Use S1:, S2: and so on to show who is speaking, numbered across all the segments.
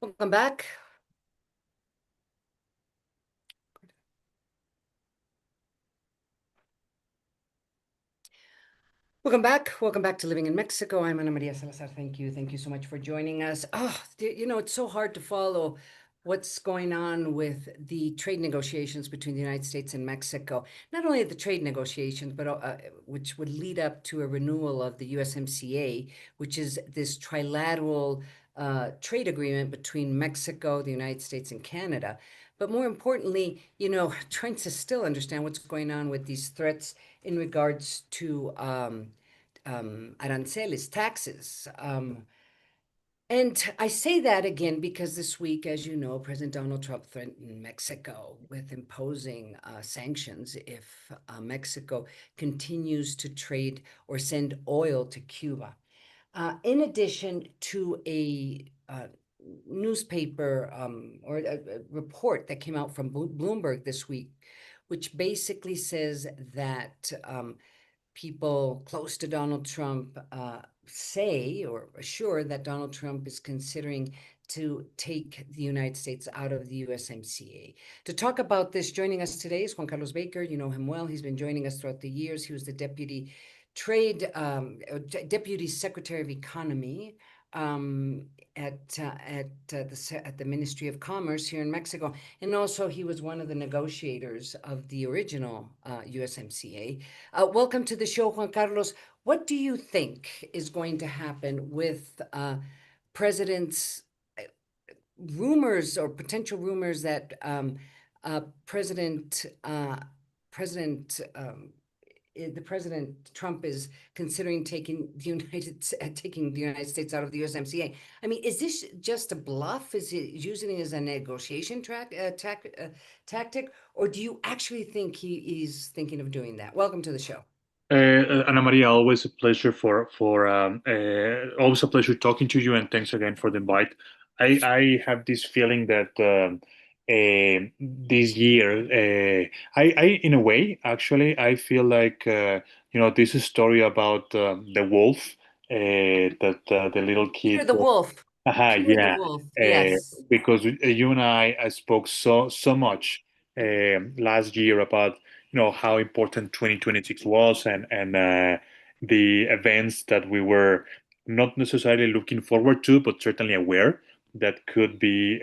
S1: Welcome back. Welcome back. Welcome back to Living in Mexico. I'm Ana Maria Salazar. Thank you. Thank you so much for joining us. It's so hard to follow what's going on with the trade negotiations between the United States and Mexico. Not only the trade negotiations, but which would lead up to a renewal of the USMCA, which is this trilateral trade agreement between Mexico, the United States, and Canada. But more importantly, trying to still understand what's going on with these threats in regards to aranceles, taxes. And I say that again because this week, as you know, President Donald Trump threatened Mexico with imposing sanctions if Mexico continues to trade or send oil to Cuba. In addition to a newspaper or a report that came out from Bloomberg this week, which basically says that people close to Donald Trump say or assure that Donald Trump is considering to take the United States out of the USMCA. To talk about this, joining us today is Juan Carlos Baker. You know him well. He's been joining us throughout the years. He was the Deputy Secretary of Economy at the Ministry of Commerce here in Mexico, and also he was one of the negotiators of the original USMCA. Welcome to the show, Juan Carlos. What do you think is going to happen with President's rumors or potential rumors that President the President Trump is considering taking the United States out of the USMCA? I mean, is this just a bluff? Is he using it as a negotiation tactic, or do you actually think he's thinking of doing that? Welcome to the show.
S2: Ana Maria, always a pleasure always a pleasure talking to you, and thanks again for the invite. I have this feeling that this year, in a way, actually, I feel like this is a story about the wolf, that the little
S1: Peter
S2: kid.
S1: the Wolf. Peter the
S2: Yeah,
S1: Wolf. Yes.
S2: because you and I spoke so much last year about how important 2026 was, and the events that we were not necessarily looking forward to, but certainly aware that could be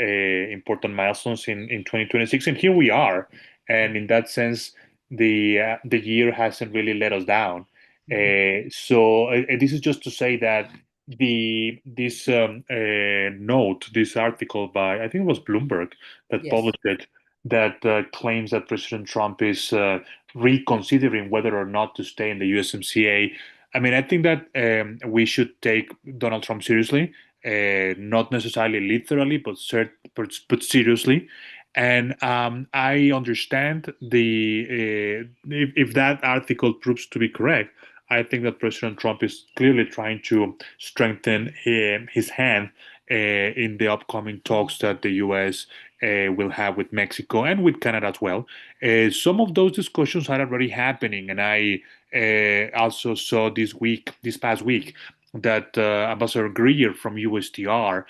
S2: important milestones in 2026. And here we are, and in that sense, the year hasn't really let us down. So this is just to say that this note, this article by, I think it was Bloomberg that
S1: Yes.
S2: published it, that claims that President Trump is reconsidering whether or not to stay in the USMCA. I mean, I think that we should take Donald Trump seriously, not necessarily literally, but seriously. And I understand if that article proves to be correct, I think that President Trump is clearly trying to strengthen his hand in the upcoming talks that the U.S. Will have with Mexico and with Canada as well. Some of those discussions are already happening, and I also saw this past week, that Ambassador Greer from USTR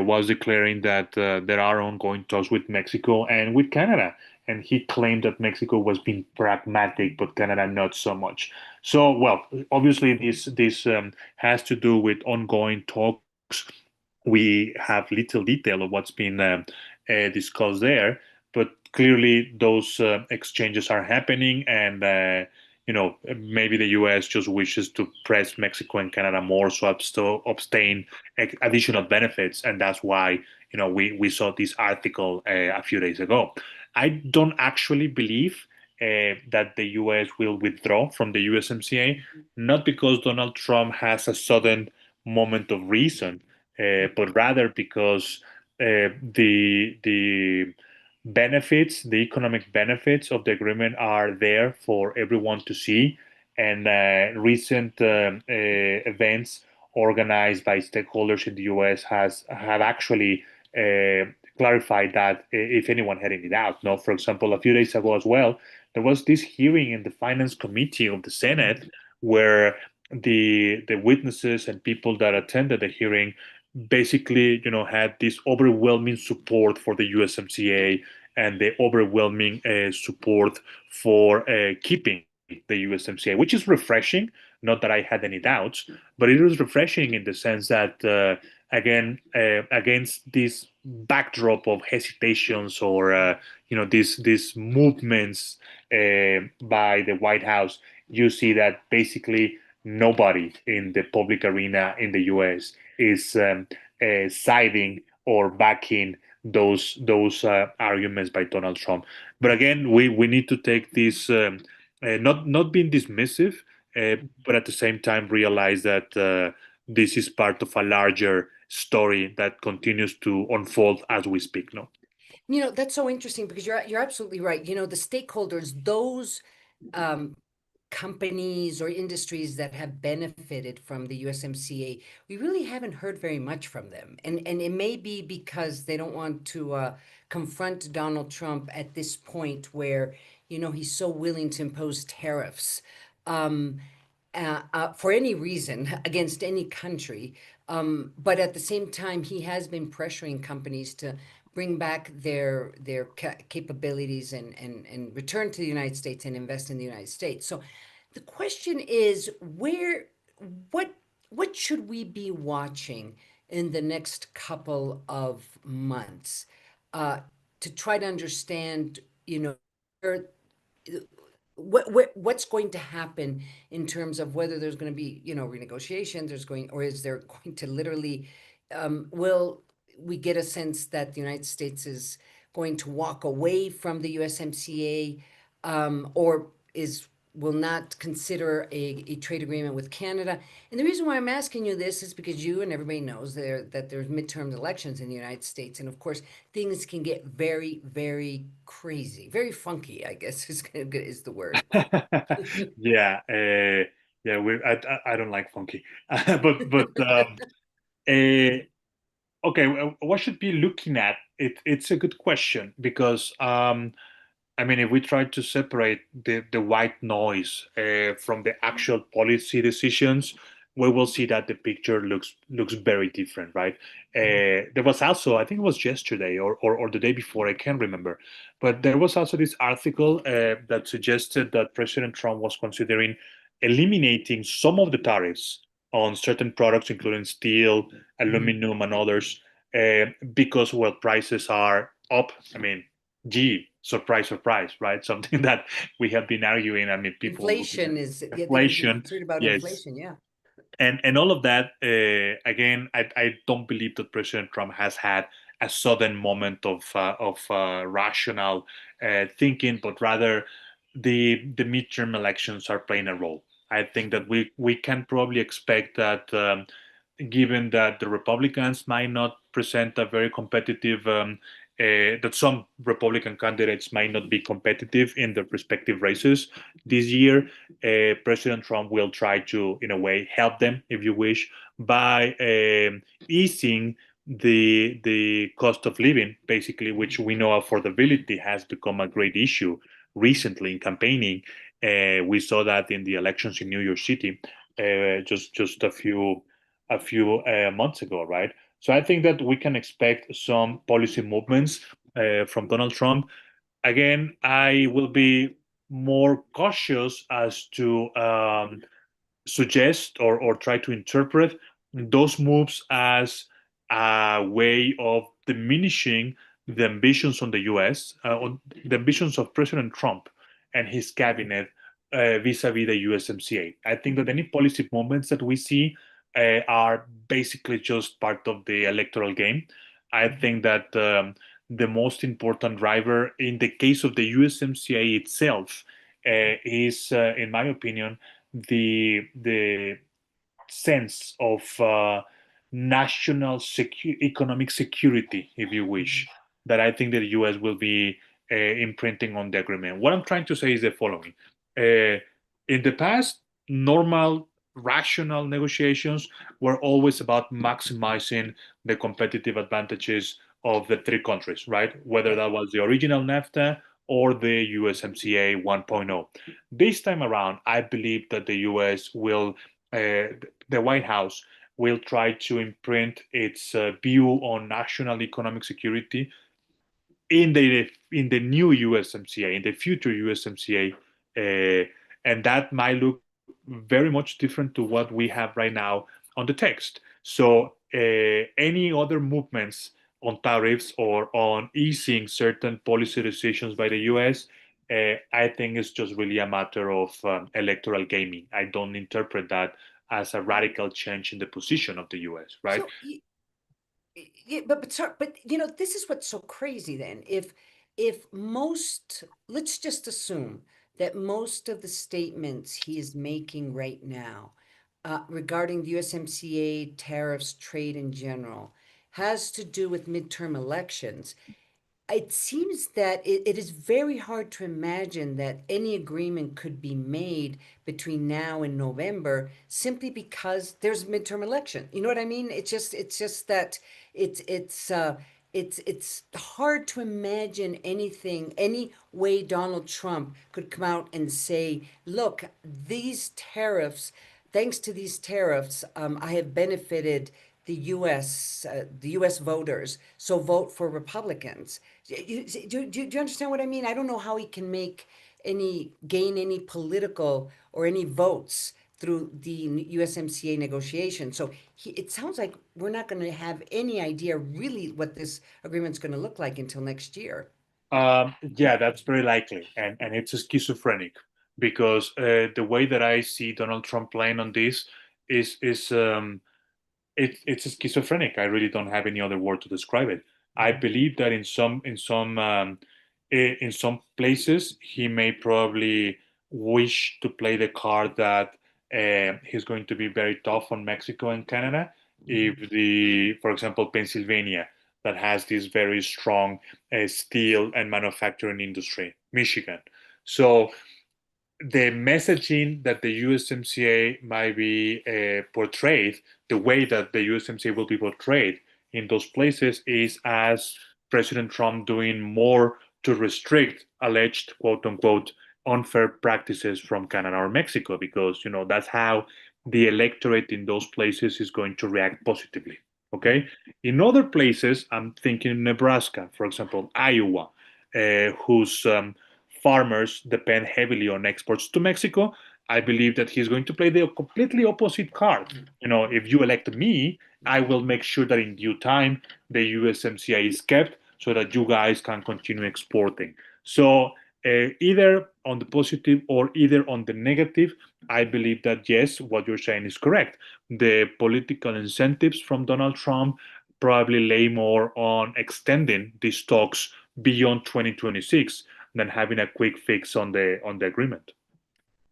S2: was declaring that there are ongoing talks with Mexico and with Canada. And he claimed that Mexico was being pragmatic, but Canada not so much. So, well, obviously, this has to do with ongoing talks. We have little detail of what's been discussed there, but clearly those exchanges are happening, and maybe the U.S. just wishes to press Mexico and Canada more so as to obtain additional benefits, and that's why we saw this article a few days ago. I don't actually believe that the U.S. will withdraw from the USMCA, not because Donald Trump has a sudden moment of reason, but rather because the benefits, the economic benefits of the agreement are there for everyone to see, and recent events organized by stakeholders in the U.S. have actually clarified that, if anyone had any doubt. No, for example, a few days ago as well, there was this hearing in the Finance Committee of the Senate where the witnesses and people that attended the hearing basically, had this overwhelming support for the USMCA and the overwhelming support for keeping the USMCA, which is refreshing. Not that I had any doubts, but it was refreshing in the sense that, again, against this backdrop of hesitations or these movements by the White House, you see that basically nobody in the public arena in the U.S. is siding or backing those arguments by Donald Trump. But again, we need to take this not being dismissive, but at the same time realize that this is part of a larger story that continues to unfold as we speak. No.
S1: That's so interesting because you're absolutely right. The stakeholders, those um, companies or industries that have benefited from the USMCA, we really haven't heard very much from them. And it may be because they don't want to confront Donald Trump at this point where, he's so willing to impose tariffs. Um, for any reason against any country. But at the same time, he has been pressuring companies to bring back their capabilities and return to the United States and invest in the United States. So the question is, what what should we be watching in the next couple of months uh, to try to understand, where what's going to happen in terms of whether there's going to be renegotiations, or is there going to literally will we get a sense that the United States is going to walk away from the USMCA, or is will not consider a trade agreement with Canada? And the reason why I'm asking you this is because you and everybody knows that there's midterm elections in the United States, and of course things can get very, very crazy, very funky, I guess is the word.
S2: Yeah, yeah. I don't like funky, but uh, okay. What should be looking at it? It's a good question because I mean, if we try to separate the white noise from the actual policy decisions, we will see that the picture looks very different, right? There was also, I think it was yesterday or the day before, I can't remember, but there was also this article that suggested that President Trump was considering eliminating some of the tariffs on certain products, including steel, aluminum, and others, because well, prices are up. I mean, gee, surprise, surprise, right? Something that we have been arguing. I mean, people looking
S1: Inflation
S2: at
S1: is, yeah, they've been
S2: inflation.
S1: concerned about
S2: Yes,
S1: inflation, yeah.
S2: and all of that again, I don't believe that President Trump has had a sudden moment of rational thinking, but rather the midterm elections are playing a role. I think that we can probably expect that, given that the Republicans might not present a very competitive, that some Republican candidates might not be competitive in their respective races this year, President Trump will try to, in a way, help them, if you wish, by easing the cost of living, basically, which we know affordability has become a great issue recently in campaigning. We saw that in the elections in New York City just a few months ago, right? So I think that we can expect some policy movements from Donald Trump. Again, I will be more cautious as to suggest or try to interpret those moves as a way of diminishing the ambitions on the US, on the ambitions of President Trump and his cabinet vis-a-vis the USMCA. I think that any policy movements that we see are basically just part of the electoral game. I think that the most important driver in the case of the USMCA itself is, in my opinion, the sense of national economic security, if you wish, that I think that the U.S. will be imprinting on the agreement. What I'm trying to say is the following: in the past, normal, rational negotiations were always about maximizing the competitive advantages of the three countries, right? Whether
S1: Right.
S2: that was the original NAFTA or the USMCA 1.0. This time around, I believe that the US will, the White House will try to imprint its view on national economic security in the new USMCA, in the future USMCA, and that might look very much different to what we have right now on the text. So any other movements on tariffs or on easing certain policy decisions by the US, I think it's just really a matter of electoral gaming. I don't interpret that as a radical change in the position of the US, right?
S1: So yeah, but this is what's so crazy then. If most, let's just assume that most of the statements he is making right now regarding the USMCA, tariffs, trade in general, has to do with midterm elections. It seems that it is very hard to imagine that any agreement could be made between now and November simply because there's a midterm election. You know what I mean? It's just that it's hard to imagine anything, any way Donald Trump could come out and say, look, these tariffs, thanks to these tariffs, I have benefited the U.S. voters, so vote for Republicans. Do you understand what I mean? I don't know how he can gain any political or any votes through the USMCA negotiation. So it sounds like we're not going to have any idea really what this agreement's going to look like until next year.
S2: Yeah, that's very likely, and it's schizophrenic because the way that I see Donald Trump playing on this is it's schizophrenic. I really don't have any other word to describe it. I
S1: Mhm.
S2: believe that in some places he may probably wish to play the card that he's going to be very tough on Mexico and Canada.
S1: Mhm.
S2: If for example, Pennsylvania that has this very strong steel and manufacturing industry, Michigan. So the messaging that the USMCA might be portrayed, the way that the USMCA will be portrayed in those places is as President Trump doing more to restrict alleged quote unquote unfair practices from Canada or Mexico, because that's how the electorate in those places is going to react positively. Okay. In other places, I'm thinking Nebraska, for example, Iowa, whose farmers depend heavily on exports to Mexico. I believe that he's going to play the completely opposite card. If you elect me, I will make sure that in due time the USMCA is kept so that you guys can continue exporting. So either on the positive or either on the negative, I believe that yes, what you're saying is correct. The political incentives from Donald Trump probably lay more on extending these talks beyond 2026 than having a quick fix on the agreement.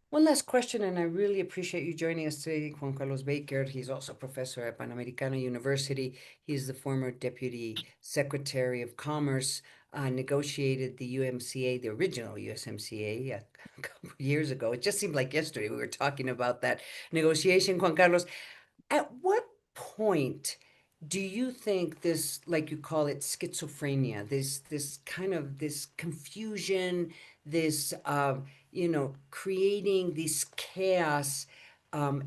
S1: One last question, and I really appreciate you joining us today, Juan Carlos Baker. He's also a professor at Panamericana University. He's the former Deputy Secretary of Commerce, negotiated the UMCA, the original USMCA, a couple of years ago. It just seemed like yesterday we were talking about that negotiation, Juan Carlos. At what point do you think this, like you call it, schizophrenia, this kind of this confusion, this creating this chaos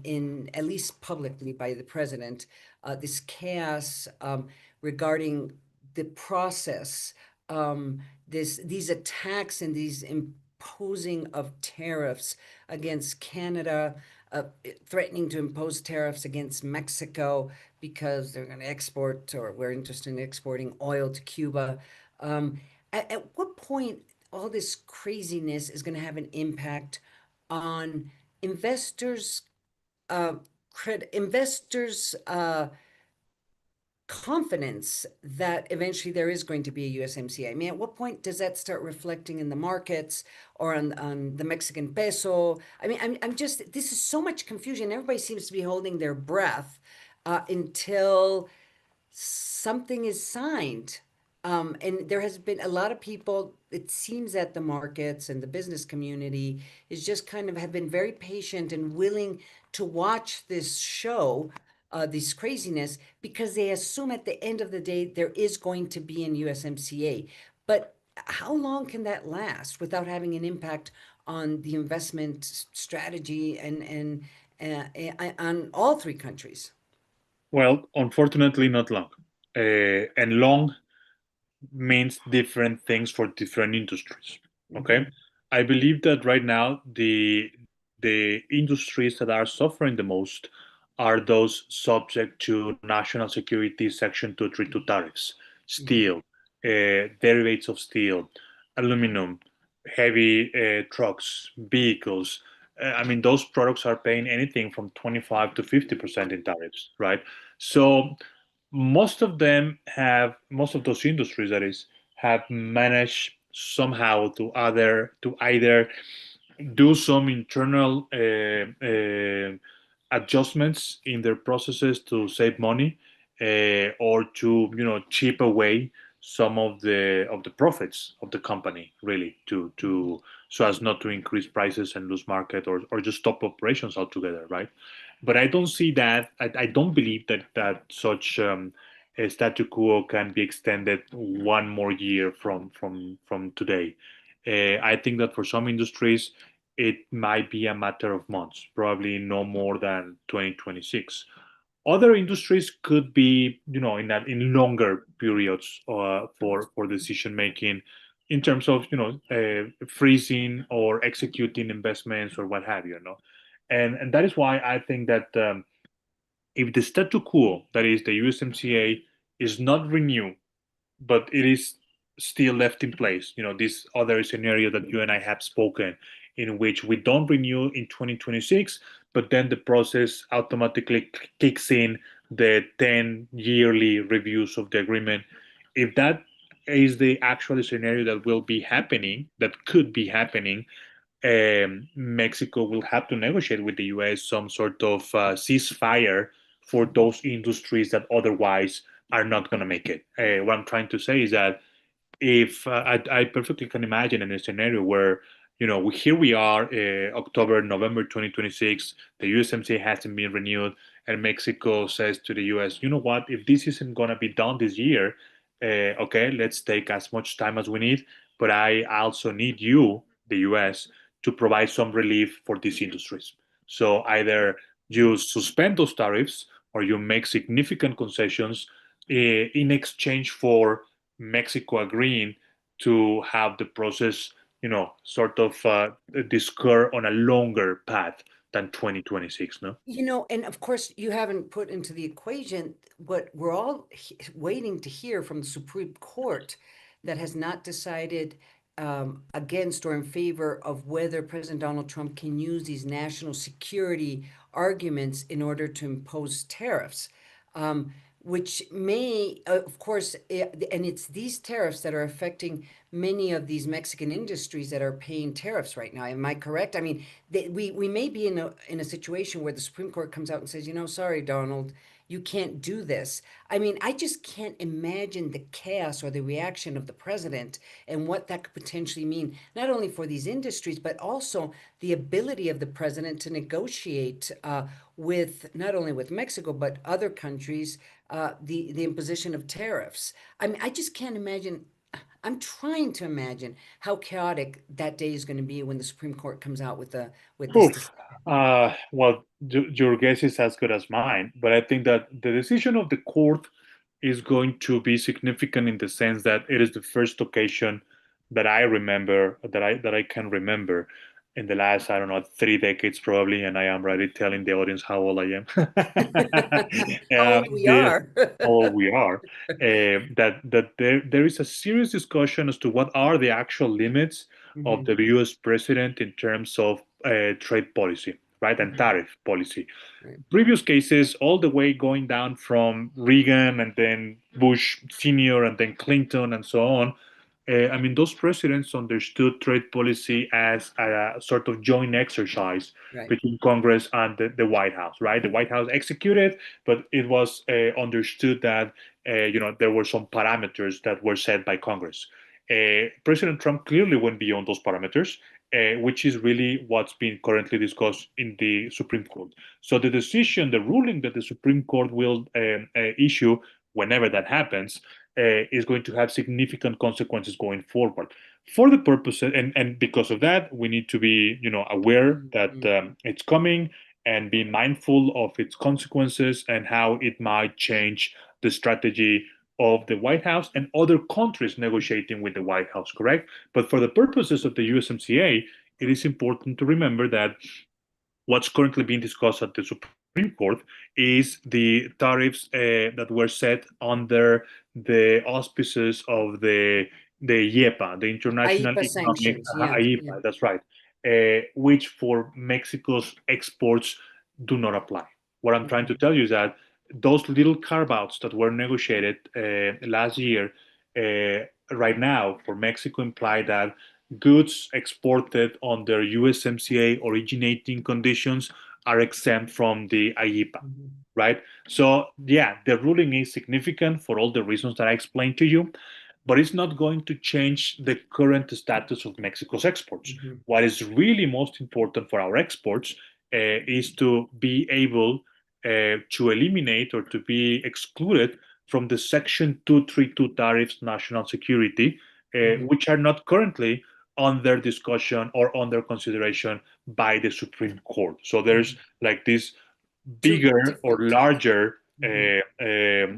S1: in at least publicly by the president, this chaos regarding the process, these attacks and these imposing of tariffs against Canada, threatening to impose tariffs against Mexico because they're going to export or we're interested in exporting oil to Cuba. At what point all this craziness is going to have an impact on investors, uh, investors' confidence that eventually there is going to be a USMCA? I mean, at what point does that start reflecting in the markets or on the Mexican peso? I mean, I'm just, this is so much confusion. Everybody seems to be holding their breath until something is signed. And there has been a lot of people, it seems that the markets and the business community is just kind of have been very patient and willing to watch this show, this craziness, because they assume at the end of the day there is going to be an USMCA. But how long can that last without having an impact on the investment strategy and on all three countries?
S2: Well, unfortunately, not long. And long means different things for different industries. Okay,
S1: Mhm.
S2: I believe that right now the industries that are suffering the most are those subject to national security Section 232 tariffs:
S1: Mhm.
S2: steel, derivatives of steel, aluminum, heavy trucks, vehicles. I mean, those products are paying anything from 25 to 50% in tariffs, right? So most of those industries, that is, have managed somehow to either do some internal adjustments in their processes to save money, or to chip away some of the profits of the company, really, to so as not to increase prices and lose market, or just stop operations altogether, right? But I don't see that. I don't believe that such a statu quo can be extended one more year from today. I think that for some industries, it might be a matter of months, probably no more than 2026. Other industries could be, in longer periods for decision making, in terms of freezing or executing investments or what have you. And that is why I think that if the statu quo, that is the USMCA, is not renewed but it is still left in place. This other scenario that you and I have spoken, in which we don't renew in 2026, but then the process automatically kicks in the 10 yearly reviews of the agreement. If that is the actual scenario that will be happening, that could be happening, Mexico will have to negotiate with the US some sort of ceasefire for those industries that otherwise are not going to make it. What I'm trying to say is that if I perfectly can imagine in a scenario where here we are, October, November 2026, the USMCA hasn't been renewed, and Mexico says to the US, you know what, if this isn't going to be done this year, okay, let's take as much time as we need, but I also need you, the US, to provide some relief for these industries. So either you suspend those tariffs or you make significant concessions in exchange for Mexico agreeing to have the process, sort of discur on a longer path than 2026, no?
S1: And of course, you haven't put into the equation what we're all waiting to hear from the Supreme Court that has not decided against or in favor of whether President Donald Trump can use these national security arguments in order to impose tariffs. Which may, of course, and it's these tariffs that are affecting many of these Mexican industries that are paying tariffs right now. Am I correct? I mean, we may be in a situation where the Supreme Court comes out and says, sorry, Donald, you can't do this. I mean, I just can't imagine the chaos or the reaction of the president and what that could potentially mean, not only for these industries, but also the ability of the president to negotiate with not only with Mexico, but other countries, the imposition of tariffs. I mean, I just can't imagine. I'm trying to imagine how chaotic that day is going to be when the Supreme Court comes out with this
S2: Oof.
S1: decision.
S2: Well, your guess is as good as mine, but I think that the decision of the court is going to be significant in the sense that it is the first occasion that I remember, that I can remember in the last, I don't know, 3 decades probably, and I am already telling the audience how old I am.
S1: How old we
S2: The
S1: are.
S2: how old we are. That there is a serious discussion as to what are the actual limits of
S1: Hmm.
S2: the US president in terms of trade policy, right, and
S1: Hmm.
S2: tariff policy.
S1: Right.
S2: Previous cases, all the way going down from Reagan and then Bush Sr. and then Clinton and so on. I mean, those presidents understood trade policy as a sort of joint exercise
S1: Right.
S2: between Congress and the White House, right? The White House executed, but it was understood that there were some parameters that were set by Congress. President Trump clearly went beyond those parameters, which is really what's being currently discussed in the Supreme Court. So the decision, the ruling that the Supreme Court will issue whenever that happens, is going to have significant consequences going forward. For the purpose, and because of that, we need to be aware that
S1: Mhm.
S2: it's coming. and be mindful of its consequences and how it might change the strategy of the White House and other countries negotiating with the White House, correct? But for the purposes of the USMCA, it is important to remember that what's currently being discussed at the Supreme Court is the tariffs that were set under the auspices of the IEPA, the International
S1: AIPA
S2: Economic
S1: sanctions, yeah, yeah.
S2: IEPA. That's right, which for Mexico's exports do not apply. What I'm trying to tell you is that those little carve-outs that were negotiated last year, right now for Mexico, imply that goods exported under USMCA originating conditions are exempt from the IEPA,
S1: Mhm,
S2: right? So, yeah, the ruling is significant for all the reasons that I explained to you, but it's not going to change the current status of Mexico's exports.
S1: mhm,
S2: What is really most important for our exports is to be able to eliminate or to be excluded from the Section 232 tariffs national security,
S1: mhm,
S2: which are not currently under discussion or under consideration by the Supreme Court. So there's
S1: mhm.
S2: like this
S1: Two
S2: bigger or
S1: different.
S2: larger
S1: Mhm.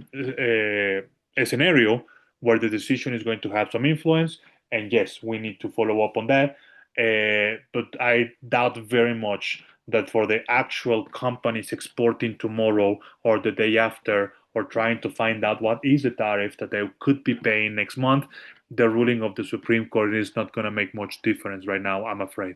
S2: scenario where the decision is going to have some influence. And yes, we need to follow up on that. But I doubt very much that for the actual companies exporting tomorrow or the day after, or trying to find out what is the tariff that they could be paying next month, the ruling of the Supreme Court is not going to make much difference right now, I'm afraid.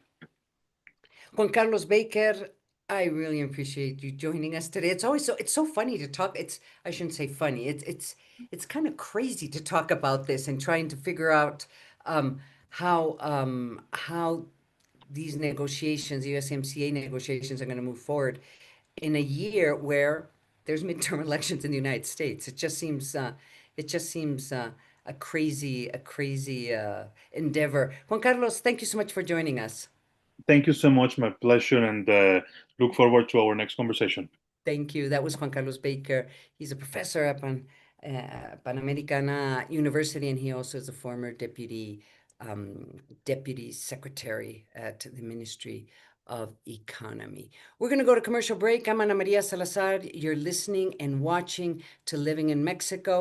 S1: Juan Carlos Baker, I really appreciate you joining us today. It's so funny to talk. I shouldn't say funny. It's kind of crazy to talk about this and trying to figure out how these negotiations, USMCA negotiations, are going to move forward in a year where there's midterm elections in the United States. It just seems a crazy endeavor. Juan Carlos, thank you so much for joining us.
S2: Thank you so much. My pleasure. And look forward to our next conversation.
S1: Thank you. That was Juan Carlos Baker. He's a professor at Panamericana University, and he also is a former deputy secretary at the Ministry of Economy. We're going to go to commercial break. I'm Ana Maria Salazar. You're listening and watching to Living in Mexico.